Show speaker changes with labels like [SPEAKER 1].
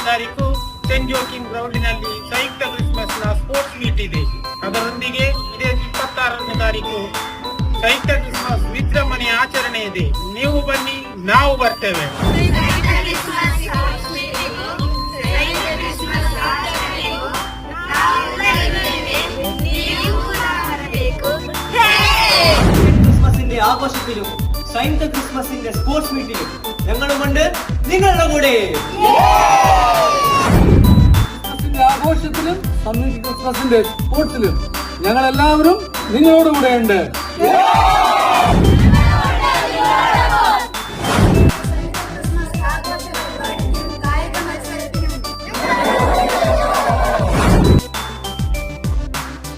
[SPEAKER 1] ತಾರೀಕು scent Joachim ಗ್ರೌಂಡಿನಲ್ಲಿ ಸಂಯುಕ್ತ Christmas ನ sports meet ಇದೆ. ಅದರೊಂದಿಗೆ ಇದೇ 26ನೇ ತಾರೀಕು ಸಂಯುಕ್ತ ಕ್ರಿಸ್ಮಸ್ ವಿಜೃಂಭಣೆಯ ಆಚರಣೆ ಇದೆ. ನೀವು ಬನ್ನಿ, ನಾವು ಬರ್ತೇವೆ.
[SPEAKER 2] ക്രിസ്മസിന്റെ ആഘോഷത്തിലും സംയുക്ത ക്രിസ്മസിന്റെ സ്പോർട്സ് മീറ്റിലും ഞങ്ങളുമുണ്ട് നിങ്ങളുടെ കൂടെ.
[SPEAKER 3] ക്രിസ്മസിന്റെ ആഘോഷത്തിലും സംയുക്ത ക്രിസ്മസിന്റെ സ്പോർട്സിലും ഞങ്ങൾ എല്ലാവരും നിങ്ങളോട് കൂടെയുണ്ട്.